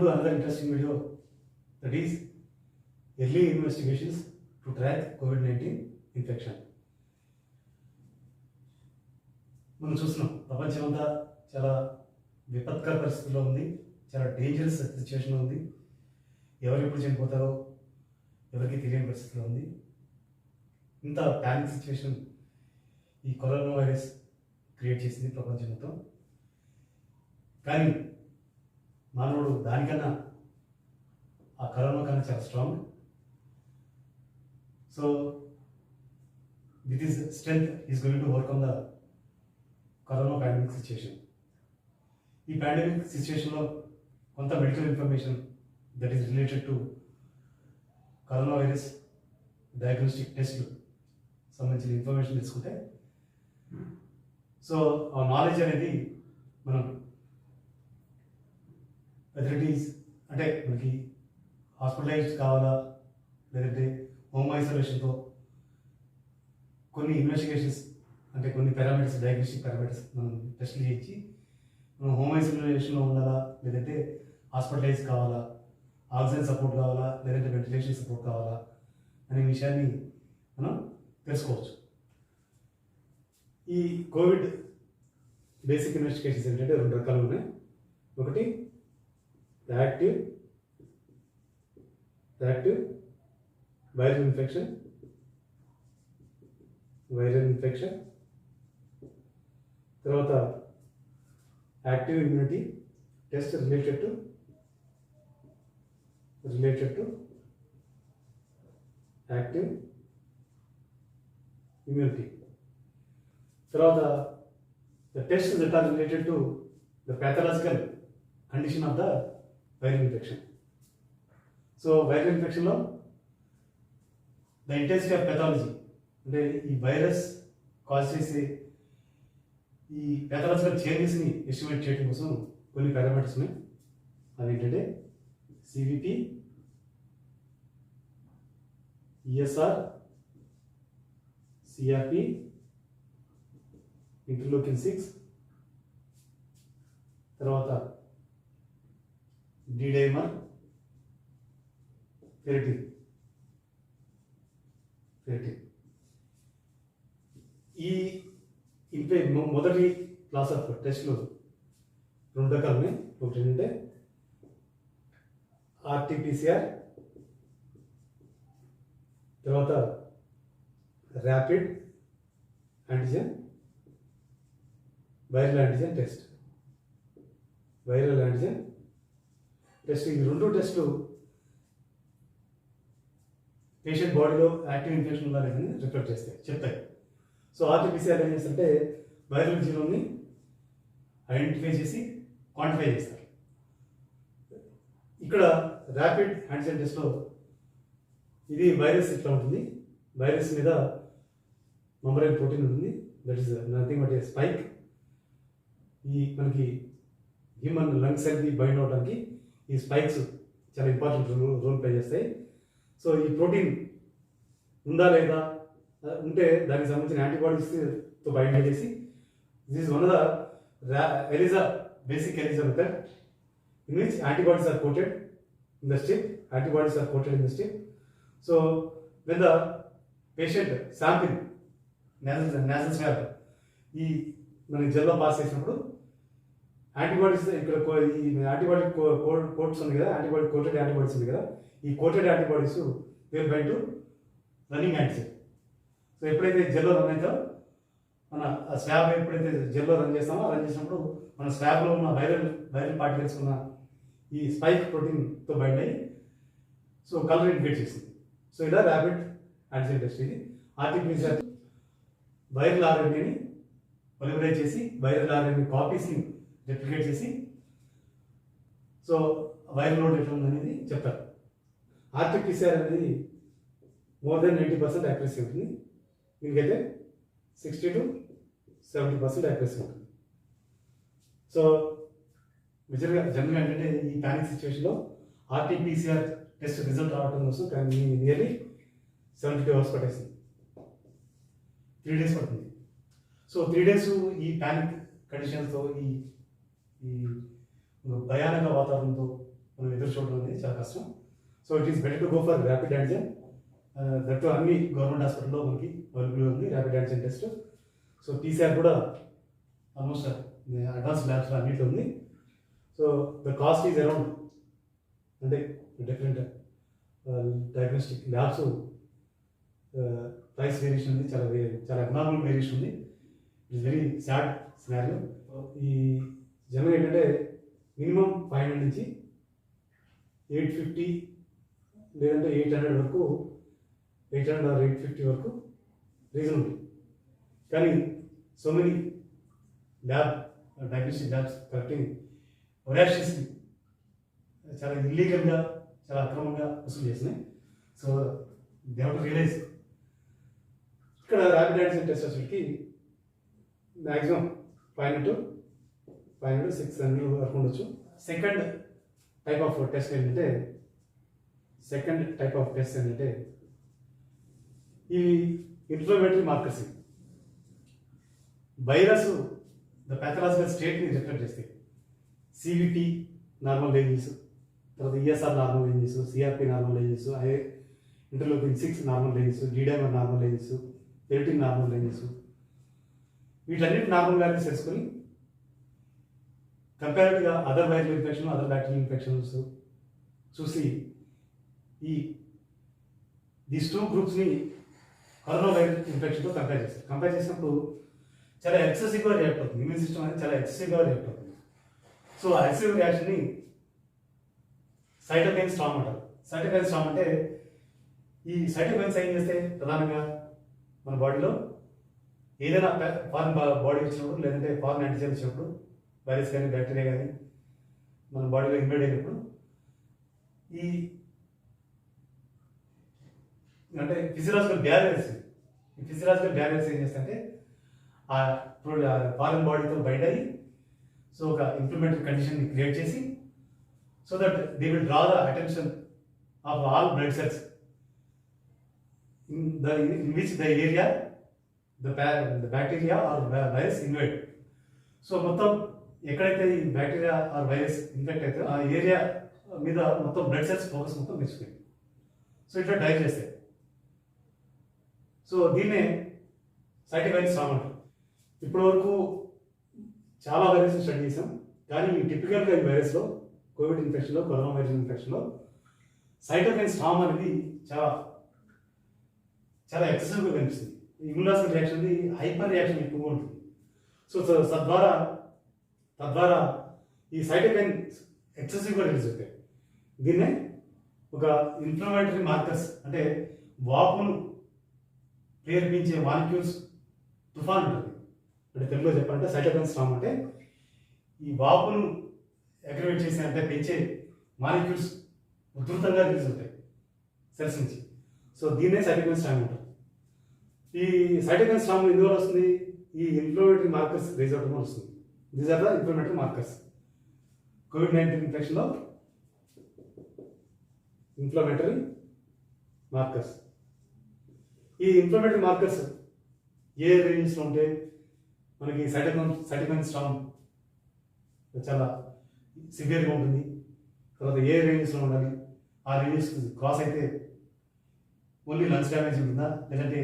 to another interesting video, that is early investigations to track COVID-19 infection. మనం చూస్తున్నాం ప్రపంచం అంతా చాలా విపత్కర పరిస్థితుల్లో ఉంది, చాలా డేంజరస్ సిచ్యువేషన్లో ఉంది. ఎవరు ఎప్పుడు చనిపోతారో ఎవరికి తెలియని పరిస్థితిలో ఉంది. ఇంత ప్యానిక్ సిచ్యువేషన్ ఈ కరోనా వైరస్ క్రియేట్ చేసింది ప్రపంచం మొత్తం. కానీ మానవుడు దానికన్నా ఆ కరోనా కన్నా చాలా strong. So with his strength is going to overcome the corona pandemic situation. ఈ పాండమిక్ సిచ్యువేషన్లో కొంత medical information that is related to corona virus diagnostic టెస్ట్లు సంబంధించిన ఇన్ఫర్మేషన్ తీసుకుంటే, సో ఆ నాలెడ్జ్ అనేది మనం ఫెసిలిటీస్ అంటే మనకి హాస్పిటలైజ్డ్ కావాలా లేదంటే హోమ్ ఐసోలేషన్తో కొన్ని ఇన్వెస్టిగేషన్స్ అంటే కొన్ని పారామీటర్స్ డయాగ్నోస్టిక్ పారామీటర్స్ మనం టెస్ట్లు చేయించి మనం హోమ్ ఐసోలేషన్లో ఉండాలా లేదంటే హాస్పిటలైజ్ కావాలా, ఆక్సిజన్ సపోర్ట్ కావాలా లేదంటే వెంటిలేషన్ సపోర్ట్ కావాలా అనే విషయాన్ని మనం తెలుసుకోవచ్చు. ఈ కోవిడ్ బేసిక్ ఇన్వెస్టిగేషన్స్ ఏంటంటే రెండు రకాలు ఉన్నాయి. ఒకటి యాక్టివ్ వైరల్ ఇన్ఫెక్షన్, తర్వాత active immunity test related to active immunity. తర్వాత the tests that are related to the pathological condition of the viral infection. So viral ఇన్ఫెక్షన్లో ద ఇంటెన్సిటీ ఆఫ్ పెథాలజీ అంటే ఈ వైరస్ కాజ్ చేసే ఈ pathological చేంజెస్ని estimate చేయడం కోసం కొన్ని పారామీటర్స్ ఉన్నాయి. అవి ఏంటంటే సివిపి, ఈఎస్ఆర్, సిఆర్పి, ఇంటర్లోకిన్ 6, తర్వాత డిడైమర్, ఫెరిటిన్. ఈ మొదటి క్లాస్ ఆఫ్ టెస్ట్లు రెండు రకాలు ఉన్నాయి. ఒకటి ఏంటంటే ఆర్టీపీసీఆర్, తర్వాత rapid antigen viral antigen test. ఈ రెండు టెస్టులు పేషెంట్ బాడీలో యాక్టివ్ ఇన్ఫెక్షన్ ఉందా లేదని రిఫ్లెక్ట్ చెప్తాయి. సో ఆర్టీపీసీఆర్ ఏం చేస్తారంటే వైరల్ జీనోమ్ని ఐడెంటిఫై చేసి క్వాంటిఫై చేస్తారు. ఇక్కడ ర్యాపిడ్ యాంటిజెన్ టెస్ట్లో ఇది వైరస్ ఇట్లా ఉంటుంది, వైరస్ మీద మెంబ్రేన్ ప్రోటీన్ ఉంటుంది, that is nothing but A spike. ఈ మనకి హ్యూమన్ లంగ్స్ అనేది బైండ్ అవడానికి ఈ స్పైక్స్ చాలా ఇంపార్టెంట్ రోల్ ప్లే చేస్తాయి. సో ఈ ప్రోటీన్ ఉందా లేదా, ఉంటే దానికి సంబంధించిన యాంటీబాడీస్తో బైండ్ చేసి this is one of the basic ELISA method in which antibodies are coated in the strip. So when the patient sample nasal swab ఈ మనకి జెల్లో పాస్ చేసినప్పుడు యాంటీబాడీస్ ఇక్కడ ఈ యాంటీబాడీ కోట్స్ ఉంది కదా, కోటెడ్ యాంటీబాడీస్ ఉంది కదా, ఈ coated antibodies will bind to running antigen. So ఎప్పుడైతే జెల్లో రన్ అవుతారో మన స్వాబ్ ఎప్పుడైతే జెల్లో రన్ చేసినప్పుడు మన స్వాబ్లో ఉన్న వైరల్ పార్టికల్స్ ఉన్న ఈ స్పైక్ ప్రోటీన్తో బైండ్ అయ్యి సో కలర్ ఇండికేట్ చేసింది. సో ఇలా ర్యాపిడ్ యాంటిజెన్ టెస్ట్. ఇది ఆర్టీపీసీఆర్ వైరల్ ఆర్ఎన్ఏని పొలిమరైజ్ చేసి వైరల్ ఆర్ఎన్ఏ కాపీస్ని రెప్లికేట్ చేసి సో వైరల్ లోడ్ ఎట్లా ఉందనేది చెప్తారు. ఆర్టీపీసీఆర్ అనేది మోర్ దెన్ 90% యాక్యురసీ ఉంటుంది, దీనికైతే 60 to 70% యాక్యురసీ ఉంటుంది. సో జనరల్గా ఏంటంటే ఈ పానిక్ సిచ్యువేషన్లో ఆర్టీపీసీఆర్ టెస్ట్ రిజల్ట్ రావడం కోసం కానీ నియర్లీ 72 hours పట్టేసింది, 3 days పడుతుంది. సో 3 days ఈ పానిక్ కండిషన్స్తో ఈ భయానక వాతావరణంతో మనం ఎదురు చూడడం అనేది చాలా కష్టం. So it is better to go for rapid antigen. That అన్ని గవర్నమెంట్ హాస్పిటల్లో మనకి అవైలబుల్ ఉంది rapid antigen test. So PCR కూడా ఆల్మోస్ట్ అడ్వాన్స్ ల్యాబ్స్లో అన్నింటిలో ఉంది. So the cost is around, అంటే different diagnostic labs price variation ఉంది, చాలా అబ్నార్మల్ వేరియేషన్ ఉంది. It is very sad scenario. ఈ జనరల్ ఏంటంటే మినిమం 500 నుంచి 850 లేదంటే 800 వరకు, 800 or 850 వరకు రీజనబుల్. కానీ so many diagnostic labs correcting voraciously చాలా ఇల్లీగల్గా, చాలా అక్రమంగా వసూలు చేస్తున్నాయి. So they have to realise. ఇక్కడ ర్యాపిడ్ యాంటిజెన్ టెస్ట్ వచ్చేసరికి మ్యాక్సిమం 500 to 600 వరకు ఉండొచ్చు. సెకండ్ టైప్ ఆఫ్ టెస్ట్ ఏంటంటే ఇవి inflammatory markers. Virus the pathological స్టేట్ని రిఫ్లెక్ట్ చేస్తాయి. సివిటి నార్మల్ రేంజెస్, తర్వాత ESR normal ranges, CRP normal ranges, interleukin 6 normal ranges, D dimer normal ranges, ferritin normal ranges, వీటన్నిటి normal values తెలుసుకొని కంపారిటివ్గా other viral infection, other bacterial infections చూసి these 2 గ్రూప్స్ని corona viral ఇన్ఫెక్షన్తో compare చేసినప్పుడు చాలా ఎక్సెసివ్గా రియాక్ట్ అవుతుంది. ఇమ్యూన్ సిస్టమ్ అనేది చాలా ఎక్సెసివ్గా రియాక్ట్ అవుతుంది. సో ఆ ఎక్సెసివ్ రియాక్షన్ని సైటోకైన్ స్టార్మ్ అంటారు. సైటోకైన్ స్టార్మ్ అంటే ఈ సైటోకైన్స్ ఏం చేస్తే ప్రధానంగా మన బాడీలో ఏదైనా ఫారెన్ బాడీ వచ్చినప్పుడు, లేదంటే ఫారెన్ యాంటిజెన్ వచ్చినప్పుడు, వైరస్ కానీ బ్యాక్టీరియా కానీ మన బాడీలో ఇన్వైడ్ అయినప్పుడు ఈ అంటే ఫిజియలాజికల్ బ్యారియర్స్ ఏం చేస్తాయంటే ఆ ఫారెన్ బాడీతో బైండ్ అయ్యి సో ఒక ఇన్ఫ్లమేటరీ కండిషన్ని క్రియేట్ చేసి so that they will draw the attention of all blood cells in which the area the bacteria or virus invade. So మొత్తం ఎక్కడైతే ఈ బ్యాక్టీరియా ఆర్ వైరస్ ఇన్ఫెక్ట్ అయితే ఆ ఏరియా మీద మొత్తం బ్లడ్ సెల్స్ ఫోకస్ మొత్తం తెచ్చుకుంది. సో ఇట్లా డైవ్ చేస్తాయి. సో దీన్నే సైటోకైన్ స్టార్మ్ అంటారు. ఇప్పటి వరకు చాలా వైరస్ స్టడీ చేసాం, కానీ టిపికల్గా ఈ వైరస్లో, కోవిడ్ ఇన్ఫెక్షన్లో, కరోనా వైరస్ ఇన్ఫెక్షన్లో సైటోకైన్ స్టార్మ్ అనేది చాలా ఎక్సెసివ్గా కనిపిస్తుంది. ఇమ్యూలాజికల్ రియాక్షన్ హైపర్ రియాక్షన్ ఎక్కువగా ఉంటుంది. సో తద్వారా ఈ సైటోకైన్ ఎక్సెసివ్గా రిలీజ్ అవుతాయి. దీన్నే ఒక ఇన్ఫ్లమేటరీ మార్కర్స్, అంటే వాపును ప్రేరేపించే మాలిక్యూల్స్ తుఫాన్ ఉంటుంది. అంటే తెలుగులో చెప్పాలంటే సైటోకైన్ స్టార్మ్ అంటే ఈ వాపును అగ్రివేట్ చేసే, అంటే పెంచే మాలిక్యూల్స్ ఉధృతంగా రిలీజ్ అవుతాయి సెల్స్ నుంచి. సో దీన్నే సైటోకైన్ స్టార్మ్ అంటారు. ఈ సైటోకైన్ స్టార్మ్ ఎందువల్ల వస్తుంది? ఈ ఇన్ఫ్లమేటరీ మార్కర్స్ రేజ్ అవడం వల్ల వస్తుంది. These are the inflammatory markers. కోవిడ్-19 ఇన్ఫెక్షన్లో ఇన్ఫ్లమేటరీ మార్కర్స్. ఈ ఇన్ఫ్లమేటరీ మార్కర్స్ ఏ రేంజ్లో ఉంటే మనకి సైటోకైన్ స్టార్మ్ చాలా సివియర్గా ఉంటుంది, తర్వాత ఏ రేంజెస్లో ఉండాలి, ఆ రేంజెస్ క్రాస్ అయితే ఓన్లీ లంగ్స్ డ్యామేజ్ ఉంటుందా, లేదంటే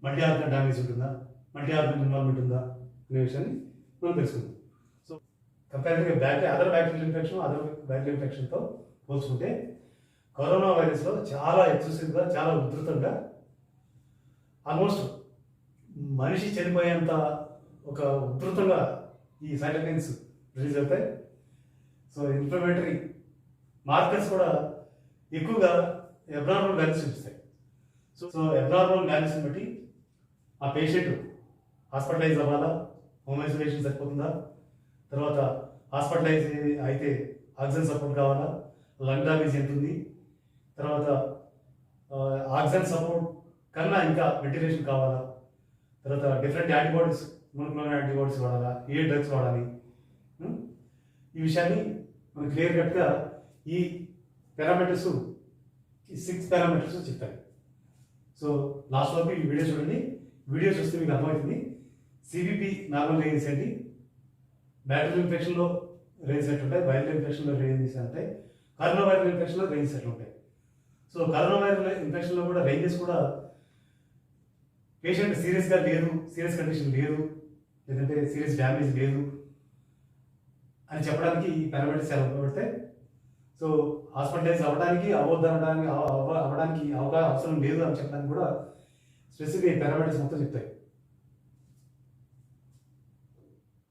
మల్టీ ఆర్గన్ డ్యామేజ్ ఉంటుందా, మల్టీ ఆర్గన్ ఇన్వాల్వ్మెంట్ ఉందా అనే విషయాన్ని మనం తెలుసుకుందాం. సో కంపారిటివ్గా అదర్ బ్యాక్టీరియల్ ఇన్ఫెక్షన్తో పోల్చుకుంటే కరోనా వైరస్లో చాలా ఎక్సెసివ్గా, చాలా ఉధృతంగా, ఆల్మోస్ట్ మనిషి చనిపోయేంత ఒక ఉధృతంగా ఈ సైటోకైన్స్ రిలీజ్ అవుతాయి. సో ఇన్ఫ్లమేటరీ మార్కర్స్ కూడా ఎక్కువగా అబ్నార్మల్ వాల్యూస్ చూపిస్తాయి. సో అబ్నార్మల్ వాల్యూస్ని బట్టి ఆ పేషెంట్ హాస్పిటలైజ్ అవ్వాలా, హోమ్ ఐసోలేషన్ సరిపోతుందా, తర్వాత హాస్పిటలైజ్ అయితే ఆక్సిజన్ సపోర్ట్ కావాలా, లంగ్ డ్యామేజ్ ఎంత ఉంది, తర్వాత ఆక్సిజన్ సపోర్ట్ కన్నా ఇంకా వెంటిలేషన్ కావాలా, తర్వాత డిఫరెంట్ యాంటీబాడీస్, మోనోక్లోనల్ యాంటీబాడీస్ వాడాలా, ఏ డ్రగ్స్ వాడాలి, ఈ విషయాన్ని మనం క్లియర్ కట్గా ఈ పారామీటర్స్, ఈ 6 పారామీటర్స్ చెప్తాయి. సో లాస్ట్ వరకు ఈ వీడియో చూడండి. వీడియో చూస్తే మీకు అర్థమవుతుంది సివిపి నార్మల్ రేంజెస్ ఏంటి, బ్యాక్టీరియల్ ఇన్ఫెక్షన్లో రేంజెస్ ఏంటి ఉంటాయి, వైరల్ ఇన్ఫెక్షన్లో రేంజెస్ ఉంటాయి, కరోనా వైరల్ ఇన్ఫెక్షన్లో రేంజెస్ ఎట్లా ఉంటాయి. సో కరోనా వైరల్ ఇన్ఫెక్షన్లో కూడా రేంజెస్ కూడా పేషెంట్ సీరియస్గా లేదు, సీరియస్ కండిషన్ లేదు, లేదంటే సీరియస్ డ్యామేజ్ లేదు అని చెప్పడానికి ఈ పారామెడిక్స్ ఎలా ఉపయోగపడతాయి. సో హాస్పిటలైజ్ అవ్వడానికి అవ్వడానికి అవసరం లేదు అని చెప్పడానికి కూడా స్పెసిఫిక్గా ఈ పారామెడిక్స్ మొత్తం చెప్తాయి.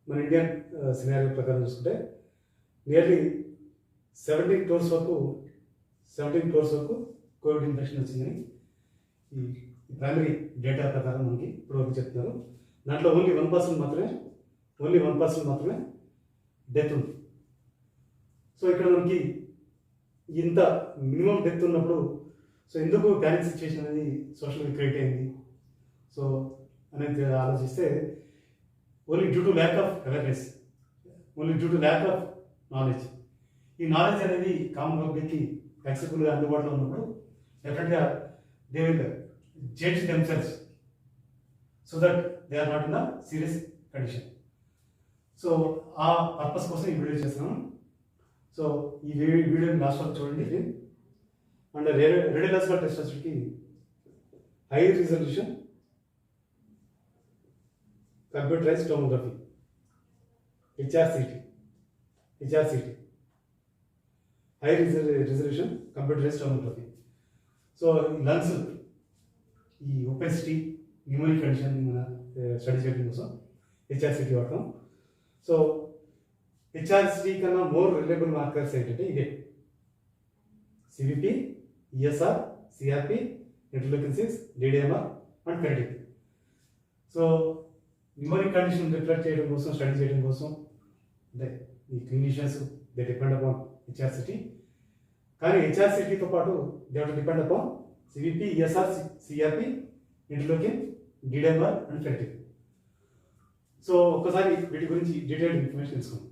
మన ఇండియన్ సినారియో ప్రకారం చూసుకుంటే నియర్లీ 17 crores వరకు కోవిడ్ ఇన్ఫెక్షన్ వచ్చిందని ఈ ప్రైమరీ డేటా ప్రకారం మనకి ఇప్పటివరకు చెప్తున్నారు. దాంట్లో ఓన్లీ 1% మాత్రమే డెత్ ఉంది. సో ఇక్కడ మనకి ఇంత మినిమం డెత్ ఉన్నప్పుడు సో ఎందుకు ప్యానిక్ సిచ్యువేషన్ అనేది సోషల్గా క్రియేట్ అయింది సో అనేది ఆలోచిస్తే only due to lack of awareness, only due to lack of knowledge. ఈ నాలెడ్జ్ అనేది కామన్ పబ్లిక్కి యాక్సెసిబుల్గా అందుబాటులో ఉన్నప్పుడు డెఫినెట్గా they will judge themselves so that they are not in a serious condition. So ఆ పర్పస్ కోసం ఈ వీడియో చేస్తున్నాను. సో ఈ వీడియోని లాస్ట్ వరకు చూడండి. అండ్ రేడియోలాజికల్ టెస్ట్ వచ్చేటికి high resolution computerised tomography HRCT high resolution computerised tomography. So lungs ఈ ఒపెసిటీ న్యూమరిక్ కండిషన్ స్టడీ చేయడం కోసం హెచ్ఆర్సిటి వాడతాం. సో హెచ్ఆర్సిటి కన్నా మోర్ రిలయబుల్ మార్కర్స్ ఏంటంటే ఇదే CVP, ESR, CRP, interleukin 6, D dimer and ferritin. So న్యూమరిక్ కండిషన్ రిఫ్లెక్ట్ చేయడం కోసం స్టడీ చేయడం కోసం అంటే ఈ clinicians they depend upon HRCT. కానీ హెచ్ఆర్సిటీతో పాటు they have to depend upon CVP, ESR, CRP, interleukin, D dimer and ferritin. So ఒక్కసారి వీటి గురించి డీటెయిల్డ్ ఇన్ఫర్మేషన్ తెలుసుకుందాం.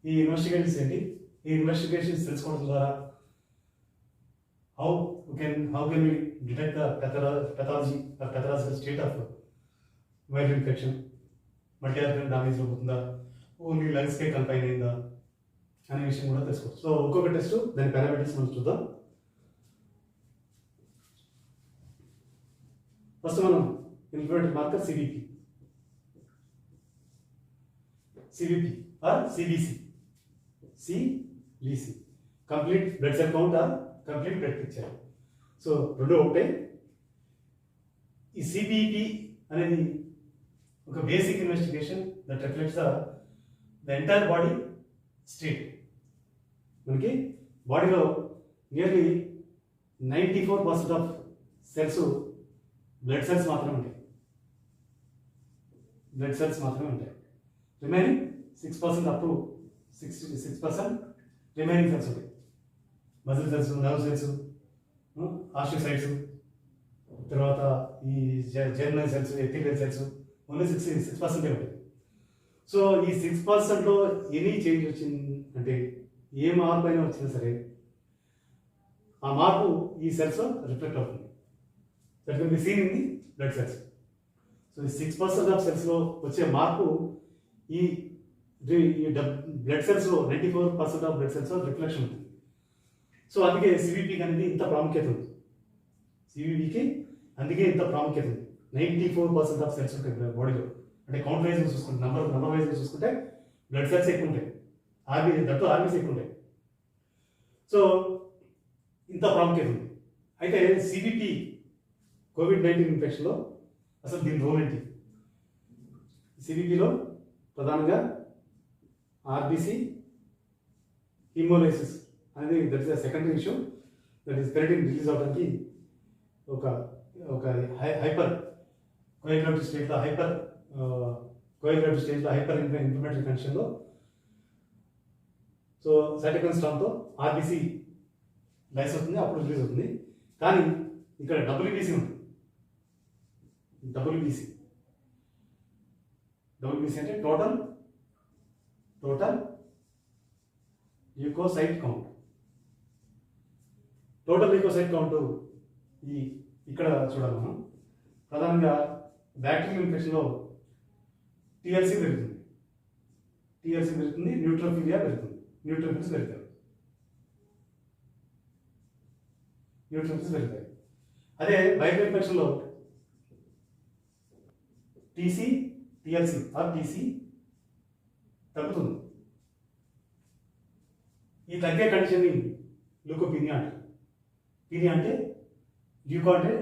ఈ ఇన్వెస్టిగేషన్స్ ఏంటి, ఈ ఇన్వెస్టిగేషన్స్ తెలుసుకోవడం ద్వారా how can we detect the pathology or pathological state of viral infection, multi organ damage అవుతుందా, ఓన్లీ లంగ్స్కే కన్ఫైన్ అయిందా అనే విషయం కూడా తెలుసుకోవచ్చు. సో ఒక్కొక్క టెస్ట్ దాని పారామీటర్స్ మనం చూద్దాం. ఫస్ట్ మనం inflammatory marker CVP or CBC, complete blood cell count or complete blood picture. So రెండు ఒకటే. ఈ సిబిపి అనేది ఒక basic investigation that reflects the entire body state. మనకి బాడీలో nearly 94% of cells blood cells మాత్రమే ఉంటాయి. Remaining 6% up to 6% remaining cells ఉంటాయి. Muscle cells, nerve cells, astrocytes, తర్వాత ఈ జెర్మినల్ సెల్స్, ఎథికల్ సెల్స్ ఓన్లీ 6% ఉంటాయి. సో ఈ 6%లో ఎనీ చేంజ్ వచ్చింది అంటే ఏ మార్పు అయినా వచ్చినా సరే ఆ మార్పు ఈ సెల్స్ రిఫ్లెక్ట్ అవుతుంది. That can be seen in the blood cells. So ఈ 6% ఆఫ్ సెల్స్లో వచ్చే మార్పు ఈ బ్లడ్ సెల్స్లో 94% ఆఫ్ బ్లడ్ సెల్స్లో రిఫ్లెక్షన్ ఉంటుంది. సో అందుకే సివిపికి అనేది ఇంత ప్రాముఖ్యత ఉంది. అందుకే ఇంత ప్రాముఖ్యత ఉంది. 94% ఆఫ్ సెల్స్ ఉంటాయి బాడీలో. అంటే కౌంట్ వైజ్గా చూసుకుంటే నంబర్ వైజ్గా చూసుకుంటే బ్లడ్ సెల్స్ ఎక్కువ ఉంటాయి, ఆర్బీస్ ఎక్కువ ఉంటాయి. సో ఇంత ప్రాముఖ్యత ఉంది. అయితే సివిపి కోవిడ్-19 ఇన్ఫెక్షన్లో అసలు దీని రోల్ ఏంటి? సివిపిలో ప్రధానంగా ఆర్బీసీ హిమోలైసిస్ అనేది that is a secondary issue. That is ferritin release అవడానికి ఒక హైపర్ కోయాగ్యులేటివ్ స్టేజ్లో హైపర్ ఇన్ఫ్లమేటరీ కండిషన్లో సో సైటోకైన్ స్టామ్తో ఆర్బీసీ లైస్ అవుతుంది, అప్పుడు రిలీజ్ అవుతుంది. కానీ ఇక్కడ డబ్ల్యూబీసీ ఉంటుంది. డబ్ల్యూబీసీ అంటే total leukocyte count. Total leukocyte count ఇక్కడ చూడాలి మనం. ప్రధానంగా బ్యాక్టీరియల్ ఇన్ఫెక్షన్లో టీఎల్సీ పెరుగుతుంది. టీఎల్సీ పెరుగుతుంది, న్యూట్రోఫిలియా పెరుగుతుంది, న్యూట్రోఫిల్స్ పెరుగుతాయి. అదే వైరల్ ఇన్ఫెక్షన్లో టీసీ టీఎల్సీ ఆర్ టీసీ తగ్గుతుంది. ఈ తగ్గే కండిషన్ని ల్యూకోపీనియా అంటారు. పీనియా అంటే ల్యూకో అంటే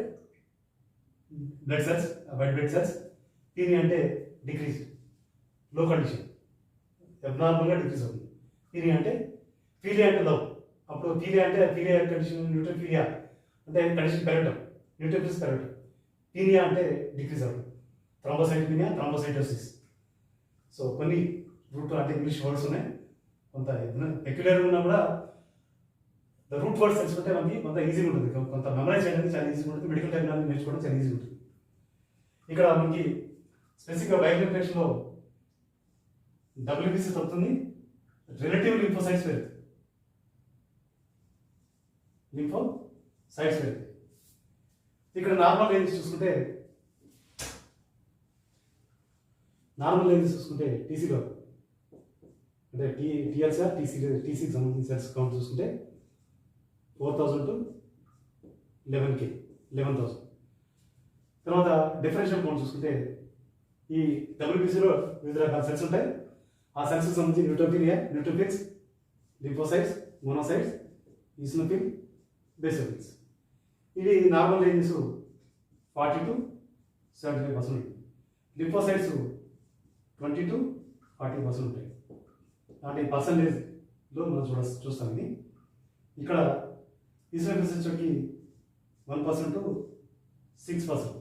blood cells, white blood cells. Penia అంటే డిక్రీజ్, లో కండిషన్, అబ్నార్మల్గా డిక్రీజ్ అవుతుంది. పీనియా అంటే ఫీలియా అంటే లవ్. అప్పుడు ఫీలియా అంటే ఫీలియా కండిషన్, న్యూట్రోఫిలియా అంటే కండిషన్ పెరగటం, న్యూట్రోఫిల్స్ పెరగటం. పీనియా అంటే డిక్రీజ్ అవ్వడం. థ్రాంబోసైటోపినియా, థ్రాంబోసైటోసిస్. సో కొన్ని రూట్ అంటే ఇంగ్లీష్ వర్డ్స్ ఉన్నాయి, కొంత పెక్యులర్ ఉన్నా కూడా ద రూట్ వర్డ్స్ తెలుసుకుంటే మనకి కొంత ఈజీగా ఉంటుంది, కొంత మెమరైజ్ చేయడానికి చాలా ఈజీగా ఉంటుంది, మెడికల్ టెక్నాలజీ నేర్చుకోవడం చాలా ఈజీగా ఉంటుంది. ఇక్కడ మనకి స్పెసిఫిక్గా వైరల్ ఇన్ఫెక్షన్లో డబ్ల్యూబీసీ తగ్గుతుంది, రిలేటివ్ లింఫోసైట్స్ పెరుగుతాయి. లింఫోసైట్స్ పెరుగుతాయి. ఇక్కడ నార్మల్ రేంజ్ చూసుకుంటే టీసీలో అంటే టీఎల్సీ టీసీకి సంబంధించిన సెల్స్ కౌంట్ చూసుకుంటే 4000 to 11,000. తర్వాత డిఫరెన్షియల్ కౌంట్ చూసుకుంటే ఈ డబ్ల్యూబీసీలో వివిధ రకాల సెల్స్ ఉంటాయి. ఆ సెల్స్కి సంబంధించి న్యూట్రోఫిలియా, న్యూట్రోఫిల్స్, లింఫోసైట్స్, మోనోసైట్స్, ఈసినోఫిల్, బేసోఫిల్స్. ఇది normal ranges 40 to 75%. Lymphocytes 20 to 40% ఉంటాయి. అంటే పర్సంటేజ్లో మనం చూస్తాం. ఇది ఇక్కడ ఈసినోఫిల్స్ వచ్చేకి 1% to 6%.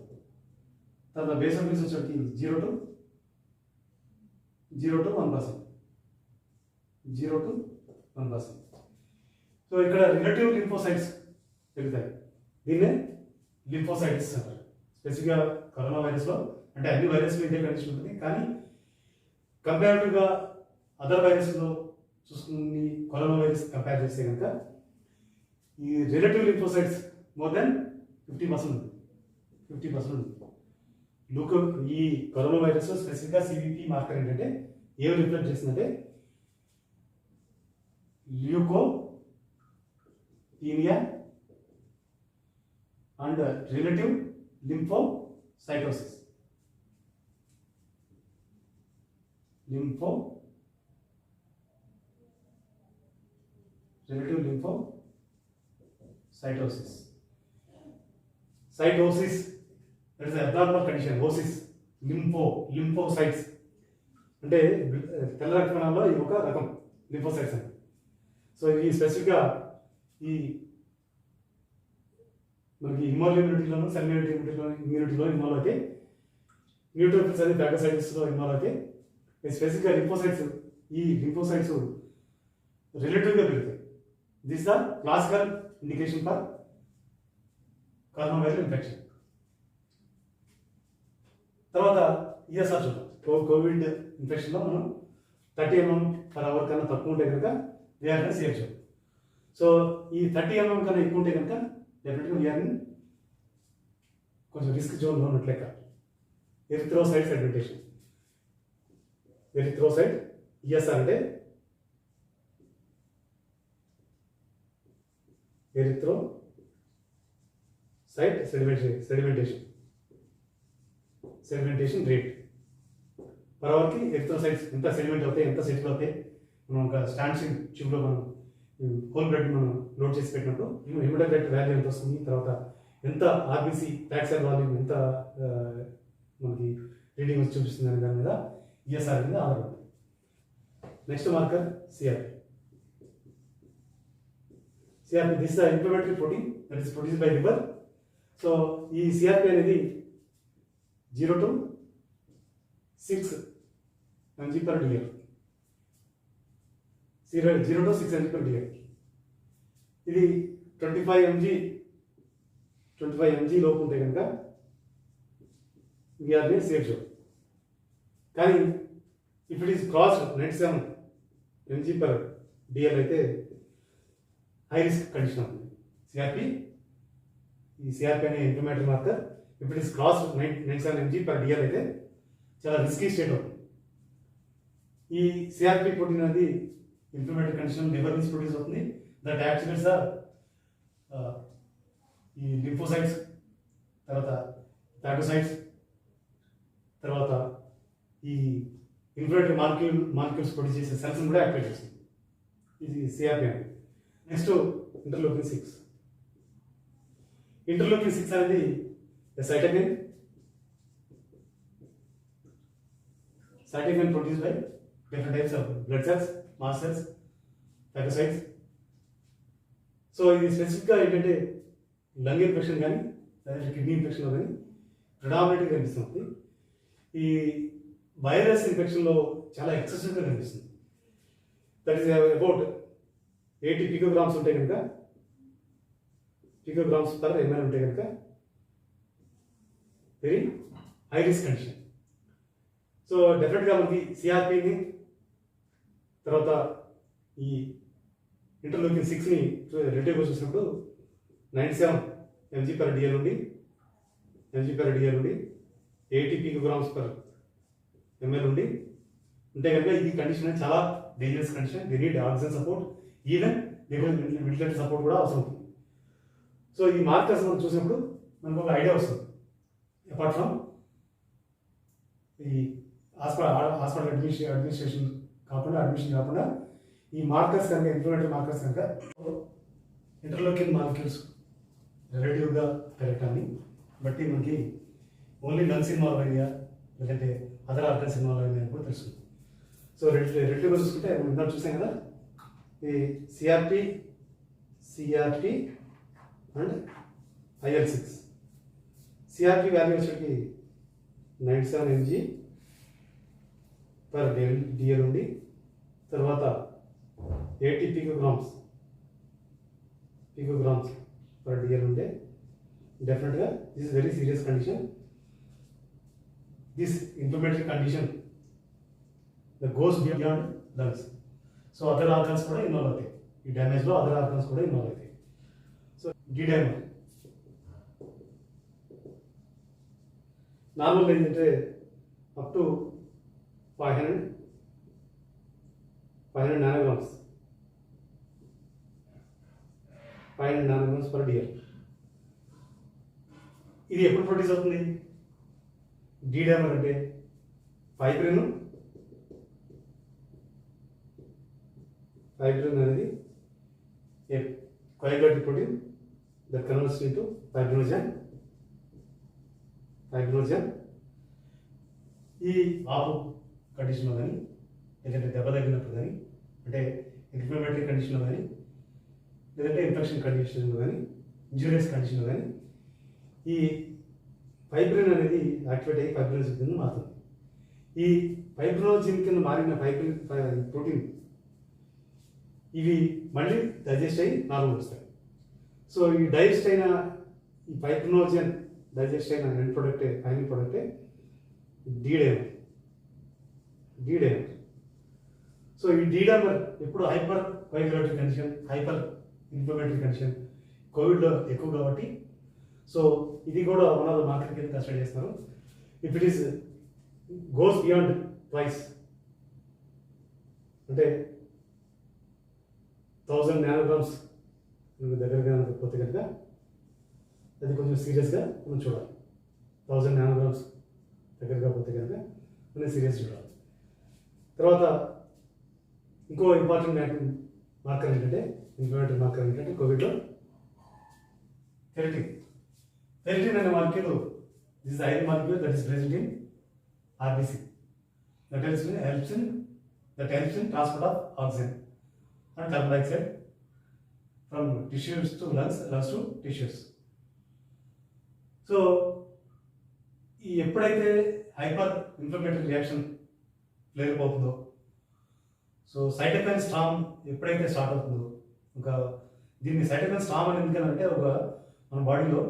తర్వాత బేసోఫిల్స్ వచ్చేకి 0 to 1%. సో ఇక్కడ రిలేటివ్ లింఫోసైట్స్ పెరుగుతాయి. దీన్నే లింఫోసైటిస్ అంటారు. స్పెసిఫిక్గా కరోనా వైరస్లో అంటే అన్ని వైరస్లో ఇదే కండిషన్ ఉంటుంది, కానీ కంపారిటివ్గా అదర్ వైరస్లో చూసుకుని కరోనా వైరస్ కంపేర్ చేస్తే కనుక ఈ రిలేటివ్ లింఫోసైట్స్ మోర్ దెన్ 50% ఉంది. ఈ కరోనా వైరస్ స్పెసిఫిక్గా సివిపి మార్కర్ ఏంటంటే ఏమి రిఫ్లెక్ట్ చేస్తుందంటే leukopenia and relative lymphocytosis. Cytosis, that is an abnormal condition. Osis, lymphocytes అంటే తెల్ల రక్త కణాల్లో ఇది ఒక రకం లింఫోసైట్స్ అని. సో ఈ స్పెసిఫిక్గా ఈ మనకి ఇమ్యూనిటీలోను, సెల్ ఇమ్యూనిటీలో ఇన్వాల్వ్ అయితే, న్యూట్రోఫిల్స్ అనేది ఫాగోసైటిస్లో ఇన్వాల్వ్ అయితే, స్పెసిఫిక్గా లింఫోసైట్స్, ఈ లింఫోసైట్స్ రిలేటివ్గా పెరుగుతాయి. This the classical indication for corona viral infection. తర్వాత ఈఎస్ఆర్ చూద్దాం. కోవిడ్ ఇన్ఫెక్షన్లో మనం 30 mm/h కన్నా తక్కువ ఉంటే కనుక we are in safe zone. So ఈ 30 mm కన్నా ఎక్కువ ఉంటే కనుక డెఫినెట్గా వీఆర్ ఇన్ కొంచెం రిస్క్ జోన్లో ఉన్నట్టు లెక్క. ఎరిథ్రోసైట్ సెగ్మెంటేషన్, ఎరిథ్రోసైట్ ఈఎస్ఆర్ అంటే ఎరిథ్రోసైట్ సెడిమెంటేషన్ రేట్ పర్ అవర్కి ఎరిథ్రోసైట్స్ ఎంత సెడిమెంట్ అవుతాయి, ఎంత సెటిల్ అవుతాయి. మనం ఒక స్టాండ్సింగ్ ట్యూబ్లో మనం హోల్ బ్లడ్ మనం లోడ్ చేసి పెట్టినప్పుడు హెమోటోక్రైట్ వాల్యూ ఎంత వస్తుంది, తర్వాత ఎంత ఆర్బీసీ ఫ్రాక్చర్ వాల్యూమ్ ఎంత మనకి రీడింగ్ వచ్చి చూపిస్తుంది అనే దాని మీద ఈఎస్ఆర్ మీద ఆధారపడుతుంది. Next marker CRP. This the inflammatory protein that is produced by liver. So ఈ సిఆర్పి అనేది 0 to 6 mg/dl. 0 to 6 mg/dl. ఇది 25 mg లోపు ఉంటే కనుక వీఆర్ ఇన్ సేఫ్ జోన్. కానీ if it is cross 97 mg/dl అయితే హై రిస్క్ కండిషన్ అవుతుంది. CRP అనే inflammatory marker if it is cross 97 mg/dl అయితే చాలా రిస్కీ స్టేట్ అవుతుంది. ఈ సిఆర్పి ప్రోటీన్ అనేది ఇన్ఫ్లమేటరీ కండిషన్ లివర్ నుంచి ప్రొడ్యూస్ అవుతుంది. దట్ యాక్టివేట్స్ ఈ లింఫోసైట్స్, తర్వాత థాగోసైట్స్, తర్వాత ఈ ఇన్ఫ్లమేటరీ మాలిక్యూల్స్ ప్రొడ్యూస్ చేసే సెల్స్ని కూడా యాక్టివేట్ చేస్తుంది. ఇది సిఆర్పి అనేది. నెక్స్ట్ ఇంటర్లోకిన్ 6. ఇంటర్లోకిన్ 6 అనేది cytokine produce by different types of blood cells, mast cells, phagocytes. So ఇది స్పెసిఫిక్గా ఏంటంటే లంగ్ ఇన్ఫెక్షన్ కానీ లేదంటే కిడ్నీ ఇన్ఫెక్షన్లో కానీ ప్రిడామినెంట్గా కనిపిస్తుంది. ఈ వైరస్ ఇన్ఫెక్షన్లో చాలా ఎక్సెసివ్గా కనిపిస్తుంది. దట్ ఈస్ అబౌట్ 80 picograms ఉంటే కనుక, picograms per ml ఉంటే కనుక very high risk condition. So డెఫినెట్గా మనకి సిఆర్పిని తర్వాత ఈ ఇంటర్లోకిన్ 6ని రిలేటివ్గా చూసినప్పుడు 97 mg/dl నుండి 80 picograms per ml నుండి ఉంటే కనుక ఈ కండిషన్ చాలా dangerous condition. They need oxygen support, even ventilator support కూడా అవసరం అవుతుంది. సో ఈ మార్కర్స్ మనం చూసినప్పుడు మనకు ఒక ఐడియా వస్తుంది. అపార్ట్ ఫ్రమ్ ఈ హాస్పిటల్ అడ్మినిస్ట్రేషన్ కాకుండా ఈ మార్కర్స్ కనుక ఇన్ఫ్లమేటరీ మార్కర్స్ కనుక ఇంటర్లోకిన్ మాలిక్యూల్స్ రిలేటివ్గా పెరగటాన్ని బట్టి మనకి ఓన్లీ లంగ్స్ ఇన్వాల్వ్ అయ్యా లేదంటే అదర్ ఆర్గన్స్ ఇన్వాల్వ్ అయ్యా కూడా తెలుస్తుంది. సో రిలేటివ్గా చూసుకుంటే మనం ఇందాక చూసాం కదా, ఈ CRP and IL-6. CRP value వచ్చేకి 97 mg/dl ఉండి తర్వాత 80 picograms/dl ఉంటే డెఫినెట్గా this is very serious condition. This inflammatory condition that goes beyond lungs. So other organs కూడా ఇన్వాల్వ్ అవుతాయి. ఈ డ్యామేజ్లో అదర్ ఆర్గన్స్ కూడా ఇన్వాల్వ్ అవుతాయి. సో డైమర్ నార్మల్గా ఏంటంటే up to 500 nanograms per dl. ఇది ఎప్పుడు ప్రొడ్యూస్ అవుతుంది? డైమర్ అంటే ఫైబ్రిన్ అనేది ఏ కోయాగులేటెడ్ protein that converts into fibrinogen. ఈ వాపు కండిషన్లో కానీ లేదంటే దెబ్బ తగిలినప్పుడు కానీ అంటే ఇన్ఫ్లమేటరీ కండిషన్లో కానీ లేదంటే ఇన్ఫెక్షన్ కండిషన్లో కానీ ఇంజూరియస్ కండిషన్లో కానీ ఈ ఫైబ్రిన్ అనేది యాక్టివేట్ అయ్యి ఫైబ్రినోజన్ కింద మారుతుంది. ఈ ఫైబ్రినోజన్ కింద మారిన ప్రోటీన్ ఇవి మళ్ళీ డైజెస్ట్ అయ్యి నార్మల్ వస్తాయి. సో ఈ డైజెస్ట్ అయిన ఈ ఫైబ్రినోజన్ డైజెస్ట్ అయిన ఎండ్ ప్రొడక్టే ఫైనల్ ప్రొడక్టే డైమర్. సో ఈ డైమర్ ఎప్పుడు hyper coagulatory condition, hyper inflammatory condition కోవిడ్లో ఎక్కువ కాబట్టి సో ఇది కూడా వన్ ఆఫ్ ద మార్కెట్ కింద కన్సిడర్ చేస్తున్నారు. If it is goes beyond twice అంటే 1000 nanograms దగ్గరగా పోతే కనుక అది కొంచెం సీరియస్గా మనం చూడాలి. 1000 nanograms దగ్గరగా పోతే కనుక మనం సీరియస్ చూడాలి. తర్వాత ఇంకో ఇంపార్టెంట్ మార్కర్ ఏంటంటే ఇన్ఫ్లమేటరీ మార్కర్ ఏంటంటే కోవిడ్లో ఫెరిటిన్ అనే molecule this is iron molecule that is present in RBC that helps in transport of oxygen and carbon dioxide from tissues to lungs to tissues. So ఈ ఎప్పుడైతే hyper inflammatory reaction flare అవుతుందో so cytokine Storm ఎప్పుడైతే start అవుతుందో ఇంకా దీన్ని cytokine Storm అని ఎందుకంటే ఒక మన బాడీలో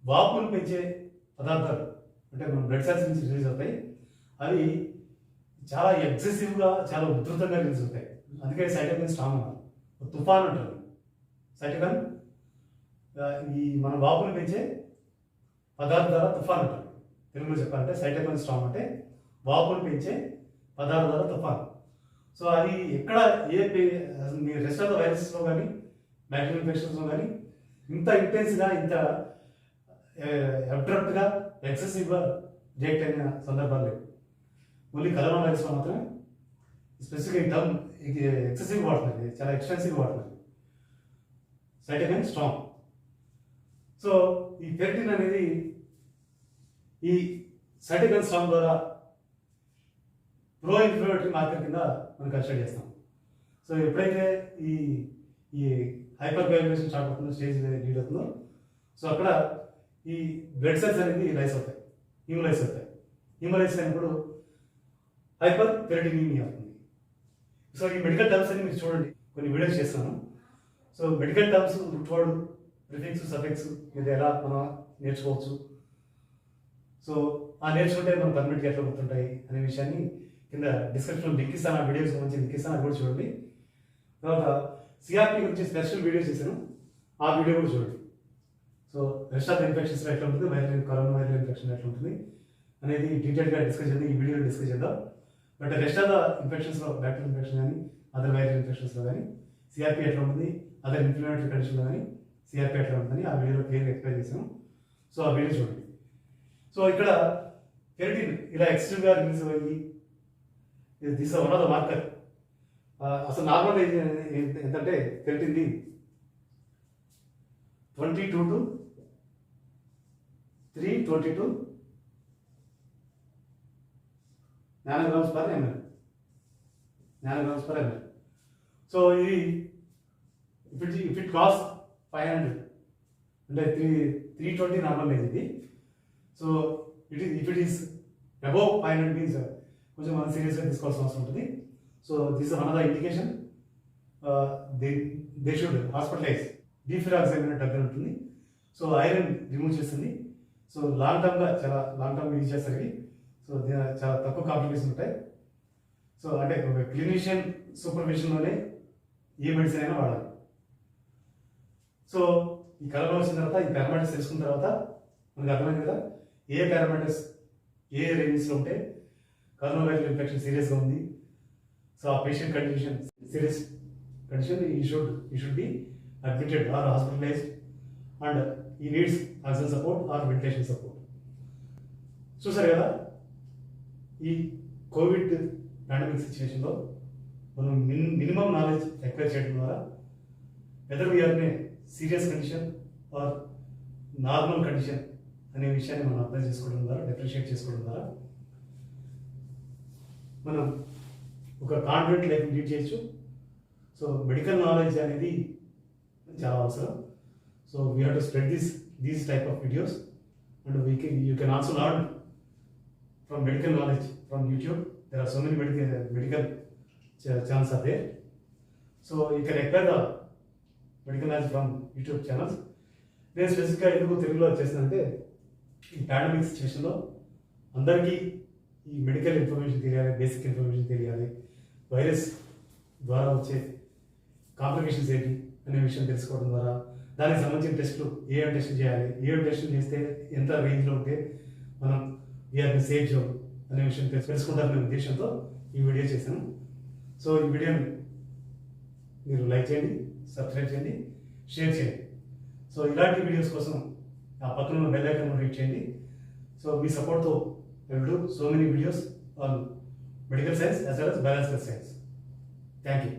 వాపులు పెంచే పదార్థాలు అంటే మన బ్లడ్ సెల్స్ నుంచి రిలీజ్ అవుతాయి. అవి చాలా ఎగ్జెసివ్గా చాలా ఉధృతంగా రిలీజ్ అవుతాయి. అందుకే సైటోకైన్ స్టార్మ్ అన్నారు. తుఫాన్ అంటారు సైటోకైన్. ఈ మన వాపులు పెంచే పదార్థాల తుఫాన్ అంటారు. తెలుగులో చెప్పాలంటే సైటోకైన్ స్టార్మ్ అంటే వాపులు పెంచే 16 ద్వారా తుఫాన్. సో అది ఎక్కడ మీ రెస్ట్ ఆఫ్ ద వైరసెస్లో కానీ బ్యాక్టీరియల్ ఇన్ఫెక్షన్స్లో కానీ ఇంత ఇంటెన్స్గా ఇంత అబ్రప్ట్గా ఎక్సెసివ్గా రియాక్ట్ అయిన సందర్భాలు లేవు. ఓన్లీ కరోనా వైరస్లో మాత్రమే స్పెసిఫిక్ ఈ టర్మ్ ఎక్సెసివ్ వాడుతున్నారు, చాలా ఎక్స్టెన్సివ్ వాడుతున్నారు. Cytokine strong. సో ఈ ఫెరిటిన్ అనేది ఈ సైటోకైన్ స్ట్రాంగ్ ద్వారా ప్రో ఇన్ఫ్లమేటరీ మార్కర్ కింద మనం కన్సిడర్ చేస్తాం. సో ఎప్పుడైతే ఈ ఈ హైపర్ కోయాగులేషన్ స్టార్ట్ అవుతుందో, స్టేజ్ లీడ్ అవుతుందో, సో అక్కడ ఈ బ్లడ్ సెల్స్ అనేది రైస్ అవుతాయి, హ్యూమలైజ్ అవుతాయి. హ్యూమలైజ్ అయినప్పుడు హైపర్ ఫెరిటినీమియా అవుతుంది. సో ఈ మెడికల్ టర్మ్స్ అని మీరు చూడండి, కొన్ని వీడియోస్ చేస్తాను. So medical terms word, prefix, suffix ఇది ఎలా మనం నేర్చుకోవచ్చు. సో ఆ నేర్చుకుంటే మనం పర్మనెంట్గా ఎట్లా గుర్తుంటాయి అనే విషయాన్ని కింద డిస్క్రిప్షన్లో లింక్ ఇస్తాను. ఆ వీడియోస్ గురించి లింక్ ఇస్తాను, అది కూడా చూడండి. తర్వాత సిఆర్పి గురించి స్పెషల్ వీడియో చేశాను, ఆ వీడియో కూడా చూడండి. సో రెస్ట్ ఆఫ్ ఇన్ఫెక్షన్స్లో ఎట్లా ఉంటుంది, కరోనా వైరల్ ఇన్ఫెక్షన్ ఎట్లా ఉంటుంది అనేది డీటెయిల్గా డిస్కస్ చేద్దాం, ఈ వీడియోలో డిస్కస్ చేద్దాం. బట్ రెస్ట్ ఆఫ్ ద ఇన్ఫెక్షన్స్లో బ్యాక్టీరియల్ ఇన్ఫెక్షన్ కానీ అదర్ వైరల్ ఇన్ఫెక్షన్స్లో కానీ సిఆర్పి ఎట్లా ఉంటుంది, అదర్ ఇన్ఫ్లమేటరీ కండిషన్లో కానీ సిఆర్పి ఎట్లా ఉంటుందని ఆ వీడియోలో క్లియర్గా ఎక్స్ప్లెయిన్ చేశాను. సో ఆ వీడియో చూడండి. సో ఇక్కడ ఫెరిటిన్ ఇలా ఎక్స్ట్రీమ్గా రిలీజ్ అయ్యి this one of the marker. అసలు నార్మల్ ఎంతంటే ఫెరిటిన్ది 22 to 322 nanograms per ml. So ఇది ఇఫ్ ఇట్ క్రాస్ 500 అంటే 320 నార్మల్ రేంజ్ ఇది. So if it is above 500 means కొంచెం మనం సీరియస్గా తీసుకోవాల్సిన అవసరం ఉంటుంది. So this one of the indication they should hospitalise. Deferoxamine అనే డ్రగ్ ఉంటుంది. సో ఐరన్ రిమూవ్ చేస్తుంది. సో లాంగ్ టర్మ్ యూజ్ చేస్తారు ఇది. సో చాలా తక్కువ కాంప్లికేషన్ ఉంటాయి. సో అంటే ఒక క్లినిషియన్ సూపర్విజన్లోనే ఏ మెడిసిన్ అయినా వాడాలి. సో ఈ కరోనా వచ్చిన తర్వాత ఈ పారామీటర్స్ తెలుసుకున్న తర్వాత మనకు అర్థమైంది కదా, ఏ పారామీటర్స్ ఏ రేంజెస్లో ఉంటే కరోనా వైరల్ ఇన్ఫెక్షన్ సీరియస్గా ఉంది. సో ఆ పేషెంట్ కండిషన్ సీరియస్ కండిషన్, ఈ should be admitted or hospitalized and he needs oxygen support or ventilation support. చూసారు కదా, ఈ కోవిడ్ పాండమిక్ సిచ్యువేషన్లో మనం మినిమం నాలెడ్జ్ ఎక్వైర్ చేయడం ద్వారా whether we are in a serious condition or normal condition అనే విషయాన్ని మనం అర్థం చేసుకోవడం ద్వారా, డిఫరెన్షియేట్ చేసుకోవడం ద్వారా మనం ఒక కాన్ఫిడెంట్ లైఫ్ లీడ్ చేయొచ్చు. సో మెడికల్ నాలెడ్జ్ అనేది చాలా అవసరం. So we have to spread these type of videos and you can also learn from medical knowledge from YouTube. There are so many medical channels are there. So you can acquire the medical knowledge from YouTube channels. నేను స్పెసిఫిక్గా ఎందుకు తెలుగులో చేస్తానంటే, ఈ pandemic సిచ్యువేషన్లో అందరికీ ఈ medical information తెలియాలి, బేసిక్ ఇన్ఫర్మేషన్ తెలియాలి, వైరస్ ద్వారా వచ్చే కాంప్లికేషన్స్ ఏంటి అనే విషయం తెలుసుకోవడం ద్వారా, దానికి సంబంధించిన టెస్టులు ఏం టెస్టులు చేయాలి, ఏం టెస్టులు చేస్తే ఎంత రేంజ్లో ఉంటే మనం వీఆర్ సేఫ్ జోన్ అనే విషయం తెలుసుకుంటారనే ఉద్దేశంతో ఈ వీడియో చేశాను. సో ఈ వీడియోని మీరు లైక్ చేయండి, సబ్స్క్రైబ్ చేయండి, షేర్ చేయండి. సో ఇలాంటి వీడియోస్ కోసం ఆ పక్కన ఉన్న బెల్ ఐకాన్ హిట్ చేయండి. సో మీ సపోర్ట్తో I will do so many videos on medical science as well as biological science. Thank you.